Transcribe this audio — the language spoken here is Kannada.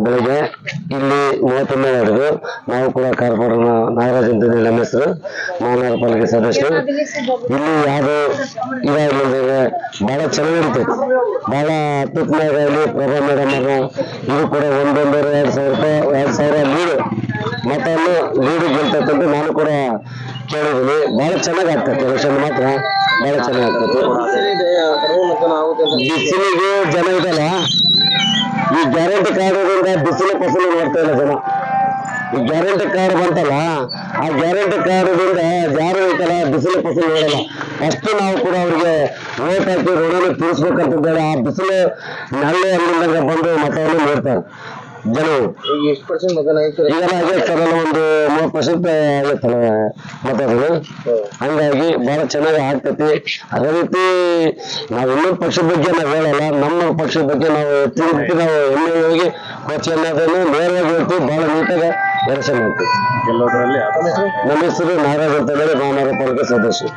ಬೆಳಿಗ್ಗೆ ಇಲ್ಲಿ 31ನೇ ವಾರ್ಡ್ದು ನಾವು ಕೂಡ ಕಾರ್ಪೊರೇಟರ್ ನಾಗರಾಜ್ ಅಂತ ನಮ್ಮ ಹೆಸರು ಮಹಾನಗರ ಪಾಲಿಕೆ ಸದಸ್ಯರು. ಇಲ್ಲಿ ಯಾರು ಇದಾಗಲಿಲ್ಲ ಬಹಳ ಚೆನ್ನಾಗಿ ನಡೀತೈತಿ. ಬಹಳ ಅತ್ಯುತ್ತಮವಾಗಿ ಪ್ರಭಾ ಮೇಡಮ್ ಅವರು ಇದು ಕೂಡ 1,2,000 ರೂಪಾಯಿ 2,000 ಮತವನ್ನು ಲೀಡು ಗೆಲ್ತಕ್ಕಂತ ನಾನು ಕೂಡ ಕೇಳಿದ್ದೀನಿ. ಬಹಳ ಚೆನ್ನಾಗಿ ಆಗ್ತೈತೆ ಎಲೆಕ್ಷನ್ ಮಾತ್ರ ಬಹಳ ಚೆನ್ನಾಗಿ ಆಗ್ತೈತಿ. ಬಿಸಿಲಿಗೆ ಜನ ಇದಲ್ಲ, ಈ ಗ್ಯಾರಂಟಿ ಕಾರ್ಡ್ರಿಂದ ಬಿಸಿಲು ಫಸಲು ನೋಡ್ತಾ ಇಲ್ಲ ಜನ. ಈ ಗ್ಯಾರಂಟಿ ಕಾರ್ಡ್ ಬಂತಲ್ಲ, ಆ ಗ್ಯಾರಂಟಿ ಕಾರ್ಡ್ದಿಂದ ಯಾರು ಐತಲ್ಲ ಬಿಸಿಲು ಫಸಲು ನೋಡಲ್ಲ. ಫಸ್ಟ್ ನಾವು ಕೂಡ ಅವ್ರಿಗೆ ವೋಟ್ ಹಾಕಿ ಋಣನ ತೀರಿಸ್ಬೇಕಂತಂದೇಳಿ ಆ ಬಿಸಿಲು ನಳ್ಳಿ ಅಲ್ಲಿಂದ ಬಂದು ಮತವನ್ನು ನೋಡ್ತಾರೆ ಜನರು. ಈಗ ಎಷ್ಟು ಪರ್ಸೆಂಟ್ ಮತದಾನ ಈಗೆಲ್ಲ ಆಗೈತಲ್ಲ, ಒಂದು 30% ಆಗೈತಲ್ಲ ಮತಗಳು. ಹಂಗಾಗಿ ಬಹಳ ಚೆನ್ನಾಗಿ ಆಗ್ತೈತಿ. ಅದೇ ರೀತಿ ನಾವು ಇನ್ನೊಂದು ಪಕ್ಷದ ಬಗ್ಗೆ ನಾವು ಹೇಳಲ್ಲ, ನಮ್ಮ ಪಕ್ಷದ ಬಗ್ಗೆ ನಾವು ನಾವು ಎಮ್ಮೆ ಹೋಗಿ ಪಕ್ಷ ಅನ್ನೋದನ್ನು ನೇರವಾಗಿ ಹೇಳ್ತೀವಿ. ಬಹಳ ನೀಟಾಗಿ ಎಲೆಕ್ಷನ್ ಆಗ್ತೈತಿ. ನಮ್ಮ ಹೆಸರು ನಾಗರಾಜ್ ಅಂತ ಹೇಳಿ ಮಹಾನಗರ ಪಾಲಿಕೆ ಸದಸ್ಯರು.